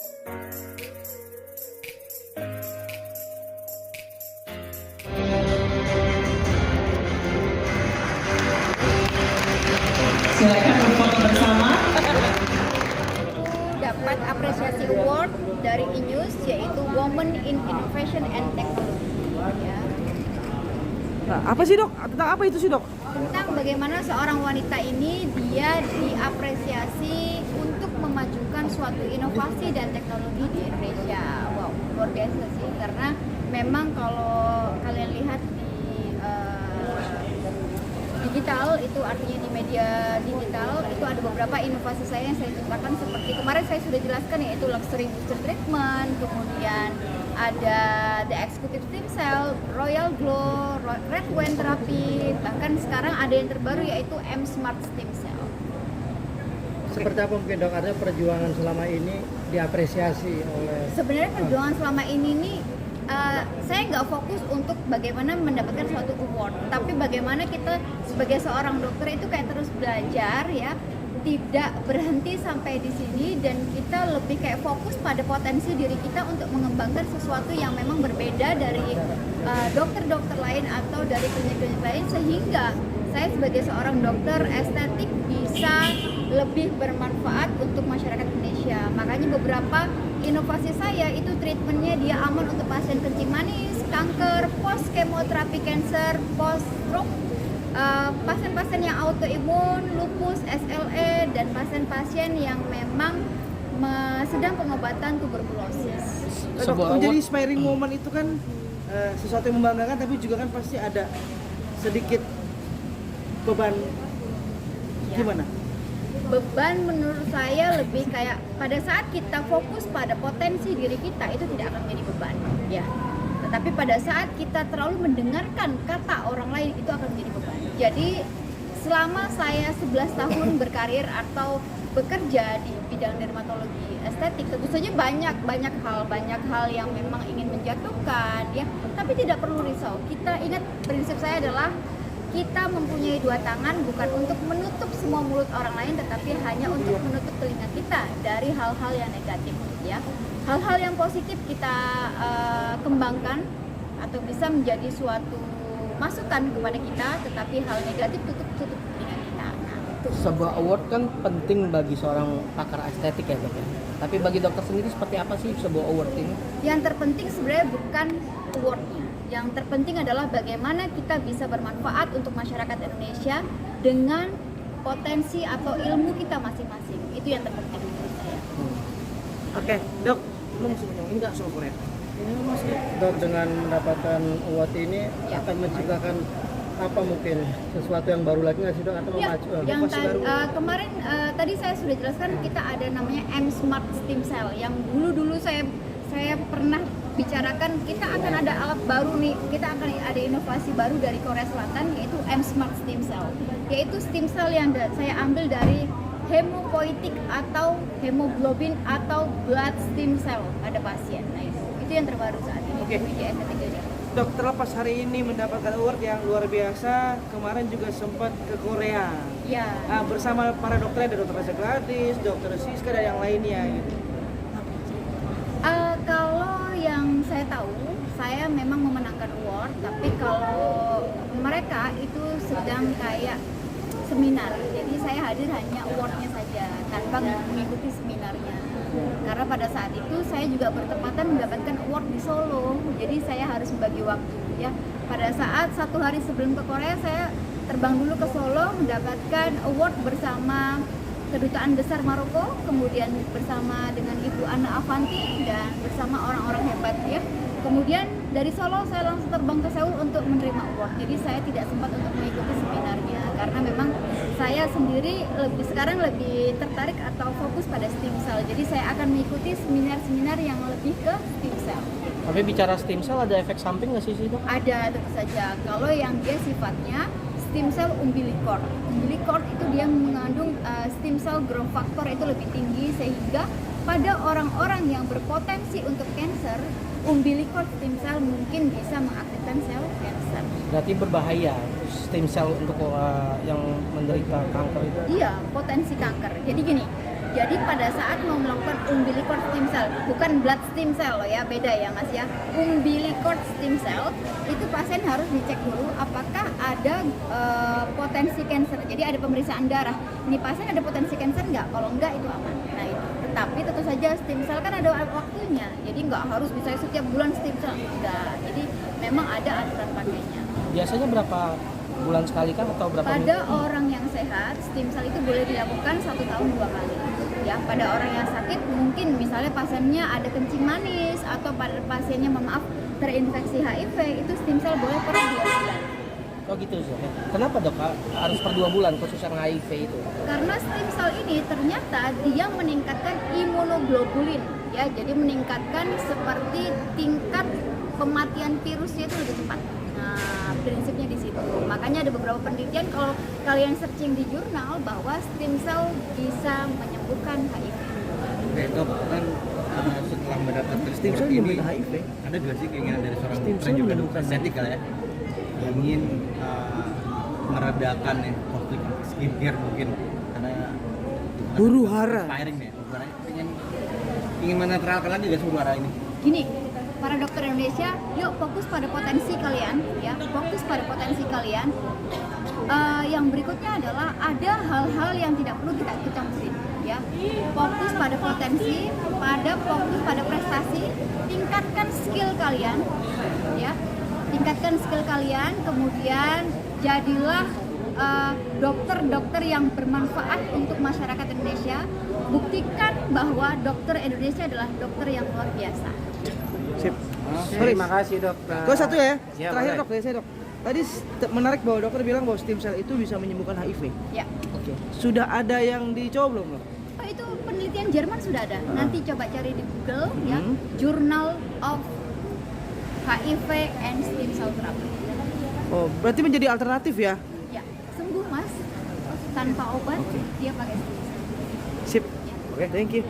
Silakan berfoto bersama. Dapat apresiasi award dari INEWS yaitu Women in Innovation and Technology. Ya. Nah, apa sih dok? Tentang apa itu sih dok? Tentang bagaimana seorang wanita ini dia diapresiasi untuk memajukan suatu inovasi dan teknologi di Indonesia. Wow, luar biasa sih, karena memang kalau kalian lihat di digital, itu artinya di media digital, itu ada beberapa inovasi saya yang saya ciptakan, seperti kemarin saya sudah jelaskan, yaitu luxury booster treatment, kemudian ada the executive stem cell, royal glow, red wine therapy, bahkan sekarang ada yang terbaru yaitu M Smart stem cell. Seperti apa mungkin dok, artinya perjuangan selama ini diapresiasi oleh... Sebenarnya perjuangan selama ini nih, saya nggak fokus untuk bagaimana mendapatkan suatu award, tapi bagaimana kita sebagai seorang dokter itu kayak terus belajar ya, tidak berhenti sampai di sini, dan kita lebih kayak fokus pada potensi diri kita untuk mengembangkan sesuatu yang memang berbeda dari dokter-dokter lain atau dari klinik-klinik lain, sehingga saya sebagai seorang dokter estetik bisa lebih bermanfaat untuk masyarakat Indonesia. Makanya beberapa inovasi saya itu treatmentnya dia aman untuk pasien kencing manis, kanker, post kemoterapi cancer, post stroke, pasien-pasien yang autoimun, lupus, SLE, dan pasien-pasien yang memang sedang pengobatan tuberkulosis. Dok, menjadi inspiring moment itu kan sesuatu yang membanggakan, tapi juga kan pasti ada sedikit beban. Gimana? Beban menurut saya lebih kayak pada saat kita fokus pada potensi diri kita itu tidak akan menjadi beban ya. Tetapi pada saat kita terlalu mendengarkan kata orang lain itu akan menjadi beban. Jadi selama saya 11 tahun berkarir atau bekerja di bidang dermatologi estetik, tentu saja banyak hal yang memang ingin menjatuhkan ya. Tapi tidak perlu risau. Kita ingat prinsip saya adalah kita mempunyai dua tangan bukan untuk menutup semua mulut orang lain, tetapi hanya untuk menutup telinga kita dari hal-hal yang negatif ya. Hal-hal yang positif kita kembangkan atau bisa menjadi suatu masukan kepada kita, tetapi hal negatif tutup telinga kita. Nah, itu. Sebuah award kan penting bagi seorang pakar estetik ya dok ya. Tapi bagi dokter sendiri seperti apa sih sebuah award ini? Yang terpenting sebenarnya bukan awardnya. Yang terpenting adalah bagaimana kita bisa bermanfaat untuk masyarakat Indonesia dengan potensi atau ilmu kita masing-masing. Itu yang terpenting menurut saya. Oke, dok, lu masih ini nggak soal Korea? Ini mas dok, dengan mendapatkan award ini Ya. akan menciptakan apa mungkin sesuatu yang baru lagi nggak sih dok, atau Ya, memacu yang inovasi baru? kemarin tadi saya sudah jelaskan, kita ada namanya M Smart Stem Cell yang dulu saya pernah bicarakan. Kita akan ada alat baru nih, kita akan ada inovasi baru dari Korea Selatan, yaitu M Smart Stem Cell, yaitu stem cell yang saya ambil dari hemopoietik atau hemoglobin atau blood stem cell pada pasien. Nah, itu yang terbaru saat ini. Oke. Di estetik Indonesia. Dok, terlepas hari ini mendapatkan award yang luar biasa, kemarin juga sempat ke Korea. Ya. Nah, bersama para dokter, ada dokter Reza Gladys, dokter Siska, dan yang lainnya gitu. Kalau yang saya tahu, saya memang memenangkan award, tapi kalau mereka itu sedang kayak seminar, jadi saya hadir hanya awardnya saja tanpa mengikuti seminarnya. Karena pada saat itu saya juga bertepatan mendapatkan award di Solo, jadi saya harus membagi waktu ya. Pada saat 1 hari sebelum ke Korea, saya terbang dulu ke Solo mendapatkan award bersama Kedutaan Besar Maroko, kemudian bersama dengan Ibu Anna Avanti dan bersama orang-orang hebat ya. Kemudian dari Solo saya langsung terbang ke Seoul untuk menerima award. Jadi saya tidak sempat untuk mengikuti seminarnya karena memang saya sendiri sekarang lebih tertarik atau fokus pada stem cell. Jadi saya akan mengikuti seminar-seminar yang lebih ke stem cell. Tapi bicara stem cell ada efek samping nggak sih dok? Ada, tentu saja. Kalau yang dia sifatnya stem cell umbilical. Umbilical itu dia mengandung stem cell growth factor itu lebih tinggi, sehingga pada orang-orang yang berpotensi untuk cancer, umbilical stem cell mungkin bisa mengaktifkan sel cancer. Berarti berbahaya stem cell untuk yang menderita kanker itu? Iya, potensi kanker. Jadi gini, Jadi pada saat mau melakukan umbilical stem cell, bukan blood stem cell loh ya, beda ya Mas ya. Umbilical stem cell itu pasien harus dicek dulu apakah ada potensi kanker. Jadi ada pemeriksaan darah. Ini pasien ada potensi kanker nggak? Kalau enggak itu aman. Nah itu. Tetapi tentu saja stem cell kan ada waktunya. Jadi nggak harus misalnya setiap bulan stem cell. Enggak. Jadi memang ada aturan pakainya. Biasanya berapa bulan sekali kan atau berapa Pada minggu? orang yang sehat, stem cell itu boleh dilakukan 1 tahun 2 kali. Ya, pada orang yang sakit mungkin misalnya pasiennya ada kencing manis atau pada pasiennya maaf terinfeksi HIV, itu stem cell boleh per 2 bulan. Oh gitu sih. Kenapa dok harus per 2 bulan khusus yang HIV itu? Karena stem cell ini ternyata dia meningkatkan imunoglobulin, ya, jadi meningkatkan seperti tingkat kematian virusnya itu lebih cepat. Nah, prinsipnya di situ. Makanya ada beberapa penelitian kalau kalian searching di jurnal bahwa stem cell bisa menyembuhkan HIV. Oke dok, kan setelah mendapatkan Stem cell ini, menyembuhkan HIV. ada gak sih keinginan dari seorang Stem dokter cell juga menyembuhkan dokter estetik kali ya, yang ingin meredakan ya konflik skincare mungkin karena Huru hara. inspiring nih, ingin menetralkan lagi gak huru hara ini? Gini, para dokter Indonesia, yuk fokus pada potensi kalian, ya, fokus pada potensi kalian. Yang berikutnya adalah ada hal-hal yang tidak perlu kita campurin, ya. Fokus pada potensi, fokus pada prestasi, tingkatkan skill kalian, ya. Tingkatkan skill kalian, kemudian jadilah dokter-dokter yang bermanfaat untuk masyarakat Indonesia. Buktikan bahwa dokter Indonesia adalah dokter yang luar biasa. Sip. Terima kasih dokter. Gue satu ya. Ya, Terakhir boleh. dok, dari saya dok. Tadi menarik bahwa dokter bilang bahwa stem cell itu bisa menyembuhkan HIV. Ya. Oke. Sudah ada yang dicoba belum dok? Oh, itu penelitian Jerman sudah ada. Nanti coba cari di Google, ya. Hmm. Journal of HIV and Stem Cell Therapy. Oh, berarti menjadi alternatif ya? Ya, sembuh Mas. Tanpa obat, dia pakai stem cell. Sip. Oke, thank you.